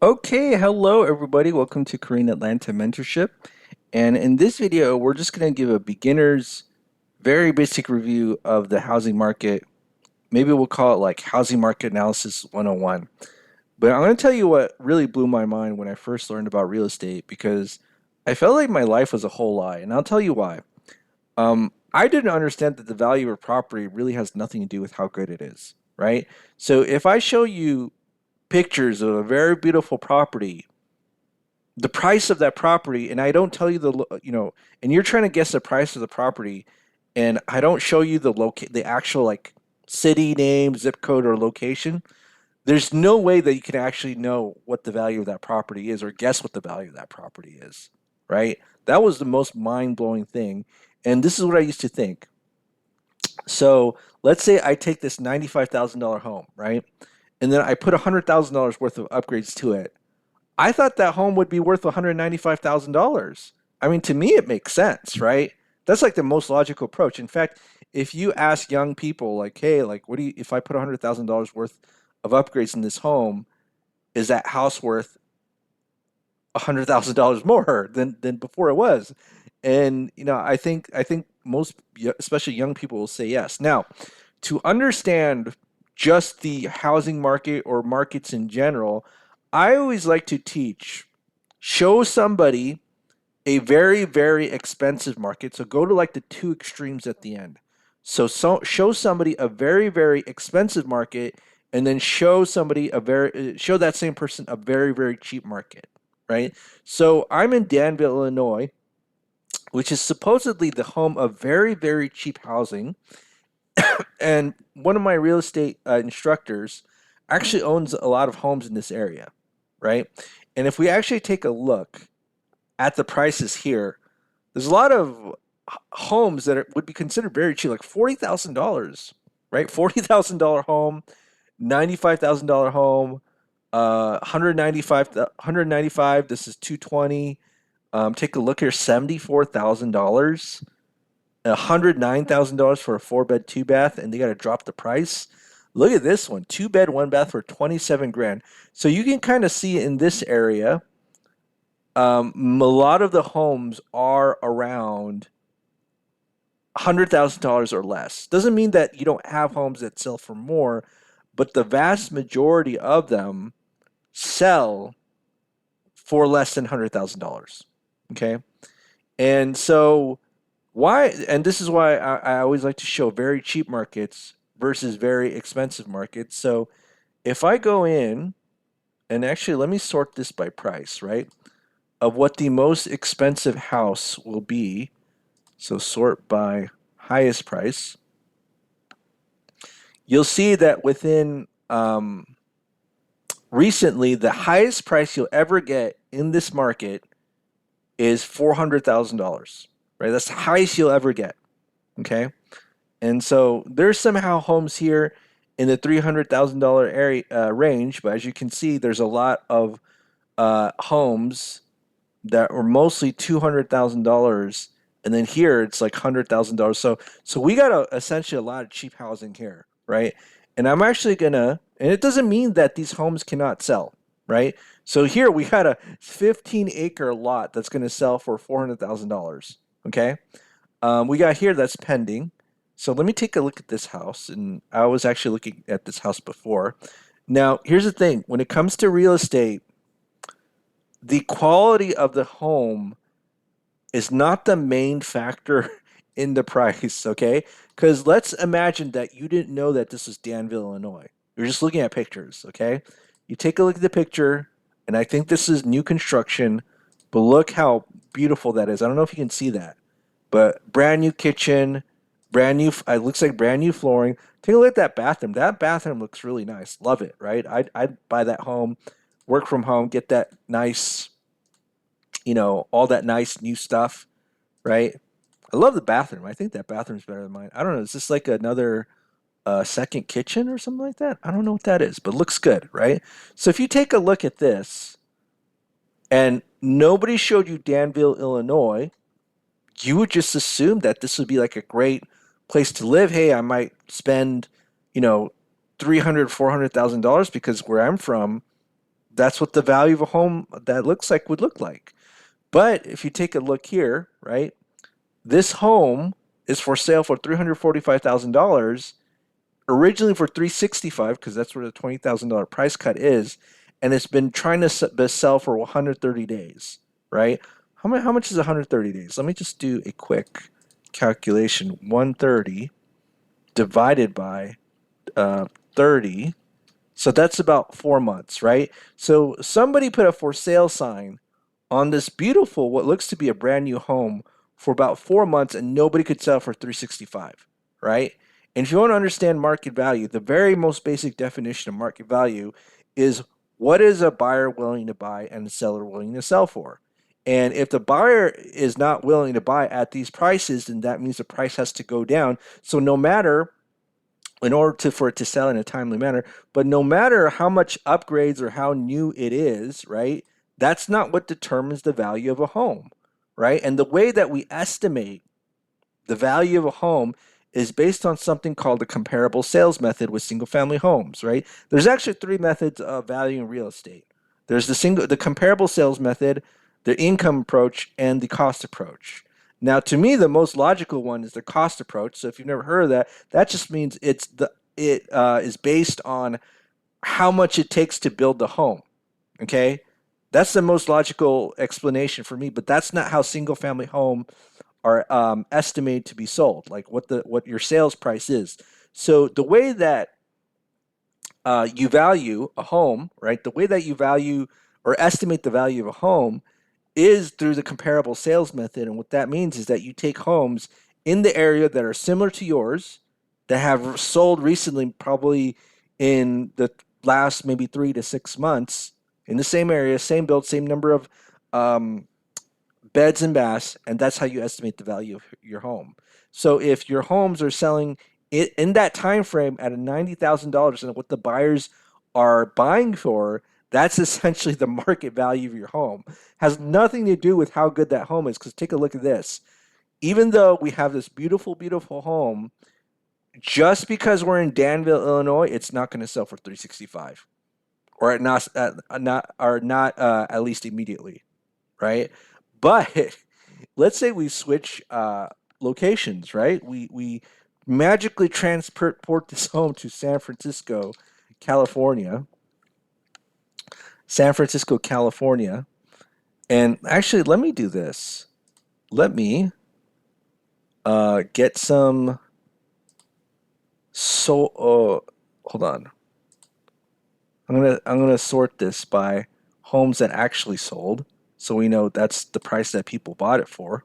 Okay, hello everybody. Welcome to Korean Atlanta Mentorship. And in this video, we're just going to give a beginner's very basic review of the housing market. Maybe we'll call it like Housing Market Analysis 101. But I'm going to tell you what really blew my mind when I first learned about real estate because I felt like my life was a whole lie. And I'll tell you why. I didn't understand that the value of a property really has nothing to do with how good it is, right? So if I show you pictures of a very beautiful property, the price of that property, and I don't tell you and you're trying to guess the price of the property, and I don't show you the actual like city name, zip code, or location. There's no way that you can actually know what the value of that property is or guess what the value of that property is, right? That was the most mind-blowing thing. And this is what I used to think. So let's say I take this $95,000 home, right? And then I put $100,000 worth of upgrades to it. I thought that home would be worth $195,000. I mean, to me, it makes sense, right? That's like the most logical approach. In fact, if you ask young people, like, hey, like, what do you, if I put $100,000 worth of upgrades in this home, is that house worth $100,000 more than before it was? And I think most, especially young people, will say yes. Now, to understand just the housing market or markets in general, I always like to teach show somebody a very, very expensive market. So go to like the two extremes at the end. So show somebody a very, very expensive market and then show that same person a very, very cheap market, right? So I'm in Danville, Illinois, which is supposedly the home of very, very cheap housing. And one of my real estate instructors actually owns a lot of homes in this area, right? And if we actually take a look at the prices here, there's a lot of homes that would be considered very cheap, like $40,000, right? $40,000 home, $95,000 home, 195. This is 220. Take a look here, $74,000. $109,000 for a four-bed, two bath, and they got to drop the price. Look at this one, two bed, one bath for 27 grand. So you can kind of see in this area, a lot of the homes are around $100,000 or less. Doesn't mean that you don't have homes that sell for more, but the vast majority of them sell for less than $100,000. Okay. And so and this is why I always like to show very cheap markets versus very expensive markets. So if I go in and actually let me sort this by price, right? Of what the most expensive house will be. So sort by highest price. You'll see that within recently, the highest price you'll ever get in this market is $400,000, right? That's the highest you'll ever get. Okay. And so there's somehow homes here in the $300,000 area range, but as you can see, there's a lot of homes that were mostly $200,000, and then here it's like $100,000. So we got essentially a lot of cheap housing here, right? And I'm actually gonna, and it doesn't mean that these homes cannot sell, right? So here we got a 15-acre lot that's gonna sell for $400,000. Okay, we got here that's pending. So let me take a look at this house, and I was actually looking at this house before. Now, here's the thing: when it comes to real estate, the quality of the home is not the main factor in the price, okay? Because let's imagine that you didn't know that this was Danville, Illinois. You're just looking at pictures, okay? You take a look at the picture, and I think this is new construction, but look how beautiful that is. I don't know if you can see that, but brand new kitchen, brand new, it looks like brand new flooring. Take a look at that bathroom. That bathroom looks really nice. Love it, right? I'd buy that home, work from home, get that nice, all that nice new stuff, right? I love the bathroom. I think that bathroom's better than mine. I don't know. Is this like another second kitchen or something like that? I don't know what that is, but it looks good, right? So if you take a look at this and nobody showed you Danville, Illinois, you would just assume that this would be like a great place to live. Hey, I might spend, you know, $300,000, $400,000 because where I'm from, That's what the value of a home that looks like would look like. But if you take a look here, right, this home is for sale for $345,000, originally for $365,000 because that's where the $20,000 price cut is, and it's been trying to sell for 130 days, right? How much is 130 days? Let me just do a quick calculation. 130 divided by 30. So that's about 4 months, right? So somebody put a for sale sign on this beautiful, what looks to be a brand new home for about 4 months, and nobody could sell for 365, right? And if you want to understand market value, the very most basic definition of market value is what is a buyer willing to buy and the seller willing to sell for. And if the buyer is not willing to buy at these prices, then that means the price has to go down. So no matter in order for it to sell in a timely manner. But no matter how much upgrades or how new it is, right? That's not what determines the value of a home, right? And the way that we estimate the value of a home is based on something called the comparable sales method with single family homes, right? There's actually three methods of valuing real estate. There's the comparable sales method, the income approach, and the cost approach. Now, to me, the most logical one is the cost approach. So if you've never heard of that, that just means it is based on how much it takes to build the home. Okay, that's the most logical explanation for me. But that's not how single family home are estimated to be sold, like what your sales price is. So the way that you value a home, right? The way that you value or estimate the value of a home is through the comparable sales method. And what that means is that you take homes in the area that are similar to yours, that have sold recently, probably in the last maybe 3 to 6 months, in the same area, same build, same number of um, beds and baths, and that's how you estimate the value of your home. So if your homes are selling it in that time frame at a $90,000 and what the buyers are buying for, that's essentially the market value of your home. Has nothing to do with how good that home is. Because take a look at this. Even though we have this beautiful, beautiful home, just because we're in Danville, Illinois, it's not going to sell for 365, or not at least immediately, right? But let's say we switch locations, right? We magically transport this home to San Francisco, California. San Francisco, California. And actually, let me do this. Let me get some. So, hold on. I'm gonna sort this by homes that actually sold, so we know that's the price that people bought it for.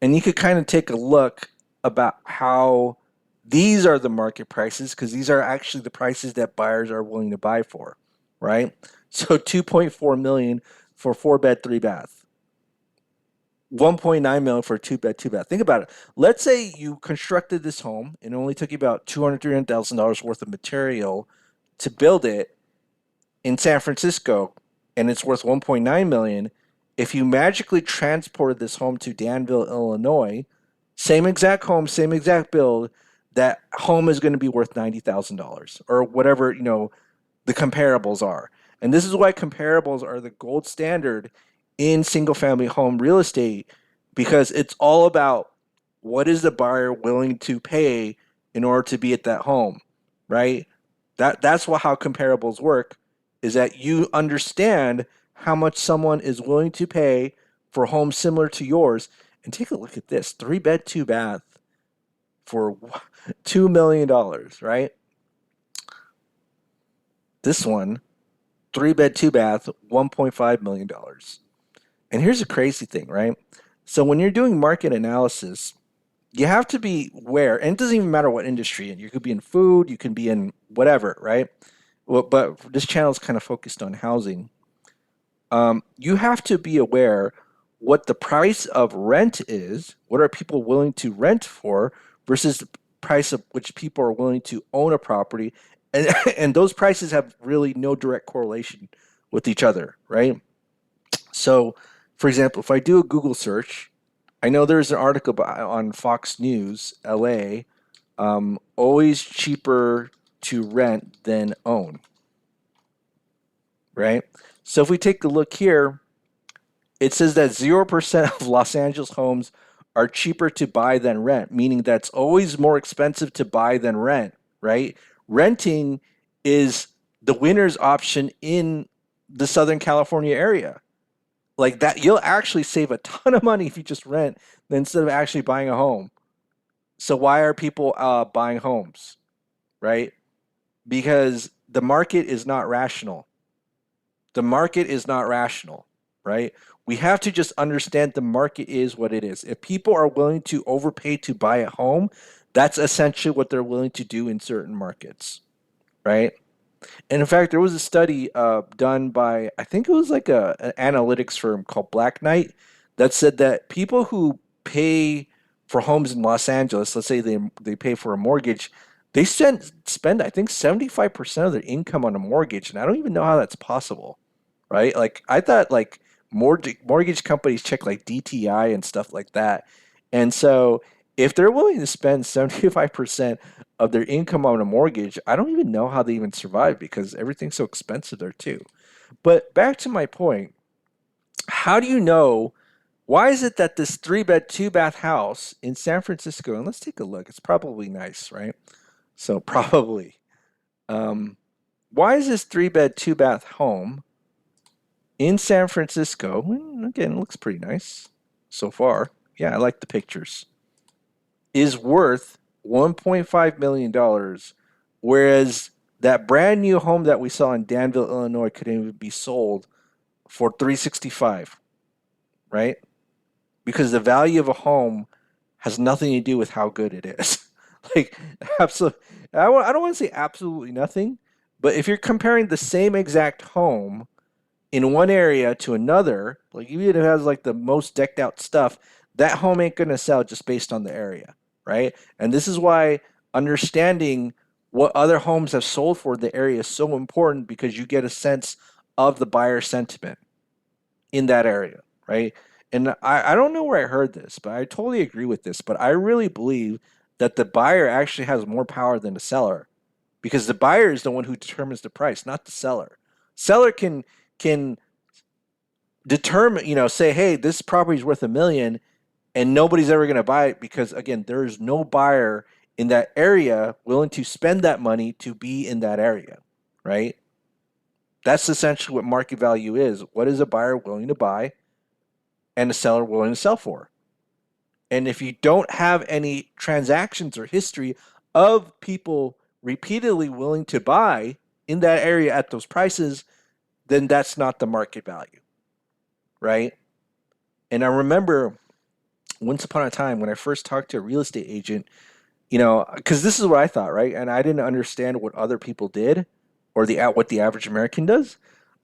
And you could kind of take a look about how these are the market prices because these are actually the prices that buyers are willing to buy for, right? So 2.4 million for 4 bed, 3 bath. 1.9 million for a 2 bed, 2 bath. Think about it. Let's say you constructed this home and it only took you about $200,000 worth of material to build it in San Francisco and it's worth 1.9 million. If you magically transported this home to Danville, Illinois, same exact home, same exact build, that home is going to be worth $90,000 or whatever, the comparables are. And this is why comparables are the gold standard in single family home real estate because it's all about what is the buyer willing to pay in order to be at that home, right? That's how comparables work is that you understand how much someone is willing to pay for homes similar to yours. And take a look at this 3 bed, 2 bath for $2 million, right? This one, 3 bed, 2 bath, $1.5 million. And here's the crazy thing, right? So when you're doing market analysis, you have to be aware, and it doesn't even matter what industry, and you could be in food, you can be in whatever, right? Well, but this channel is kind of focused on housing. You have to be aware what the price of rent is, what are people willing to rent for, versus the price of which people are willing to own a property, and and those prices have really no direct correlation with each other, right? So, for example, if I do a Google search, I know there's an article on Fox News LA, always cheaper to rent than own. right? So if we take a look here, it says that 0% of Los Angeles homes are cheaper to buy than rent, meaning that's always more expensive to buy than rent, right? Renting is the winner's option in the Southern California area. Like that, you'll actually save a ton of money if you just rent instead of actually buying a home. So why are people buying homes, right? Because the market is not rational. The market is not rational, right? We have to just understand the market is what it is. If people are willing to overpay to buy a home, that's essentially what they're willing to do in certain markets, right? And in fact, there was a study done by, I think it was like an analytics firm called Black Knight, that said that people who pay for homes in Los Angeles, let's say they pay for a mortgage, they spend I think 75% of their income on a mortgage, and I don't even know how that's possible, right? Like I thought like mortgage companies check like DTI and stuff like that. And so if they're willing to spend 75% of their income on a mortgage, I don't even know how they even survive because everything's so expensive there too. But back to my point, how do you know why is it that this 3 bed, 2 bath house in San Francisco, and let's take a look, it's probably nice, right? So probably. Um, why is this 3 bed, 2 bath home in San Francisco? Again, it looks pretty nice so far. Yeah, I like the pictures. Is worth $1.5 million, whereas that brand new home that we saw in Danville, Illinois couldn't even be sold for 365, right? Because the value of a home has nothing to do with how good it is. Like, absolutely, I don't want to say absolutely nothing, but if you're comparing the same exact home in one area to another, like even if it has like the most decked out stuff, that home ain't gonna sell just based on the area, right? And this is why understanding what other homes have sold for the area is so important because you get a sense of the buyer sentiment in that area, right? And I don't know where I heard this, but I totally agree with this. But I really believe that the buyer actually has more power than the seller because the buyer is the one who determines the price, not the seller. Seller can determine, say, hey, this property is worth $1 million, and nobody's ever going to buy it because, again, there is no buyer in that area willing to spend that money to be in that area, right? That's essentially what market value is. What is a buyer willing to buy and a seller willing to sell for? And if you don't have any transactions or history of people repeatedly willing to buy in that area at those prices, then that's not the market value, right? And I remember once upon a time when I first talked to a real estate agent, because this is what I thought, right? And I didn't understand what other people did or what the average American does.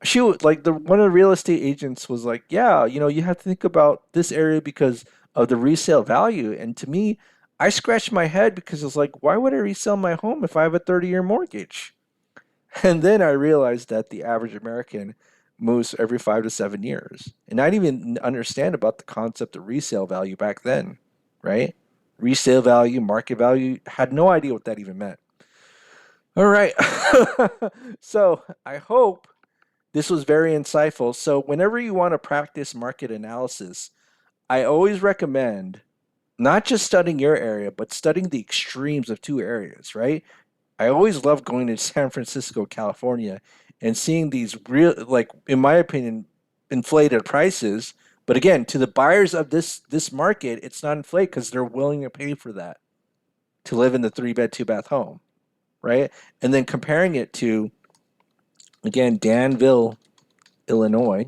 She was like the one of the real estate agents was like, yeah, you have to think about this area because of the resale value. And to me, I scratched my head because it's like, why would I resell my home if I have a 30-year mortgage? And then I realized that the average American moves every 5 to 7 years. And I didn't even understand about the concept of resale value back then, right? Resale value, market value, had no idea what that even meant. All right. So I hope this was very insightful. So whenever you want to practice market analysis, I always recommend not just studying your area, but studying the extremes of two areas, right? I always love going to San Francisco, California, and seeing these real, like in my opinion, inflated prices. But again, to the buyers of this market, it's not inflated because they're willing to pay for that to live in the 3 bed, 2 bath home, right? And then comparing it to again Danville, Illinois,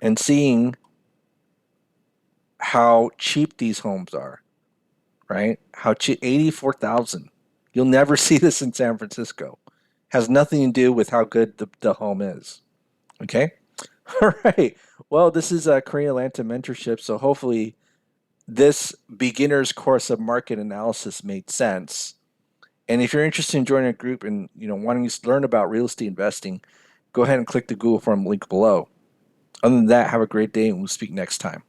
and seeing how cheap these homes are, right? How cheap 84,000. You'll never see this in San Francisco. Has nothing to do with how good the home is. Okay? All right. Well, this is a Korean Atlanta mentorship, so hopefully this beginner's course of market analysis made sense. And if you're interested in joining a group and wanting to learn about real estate investing, go ahead and click the Google form link below. Other than that, have a great day and we'll speak next time.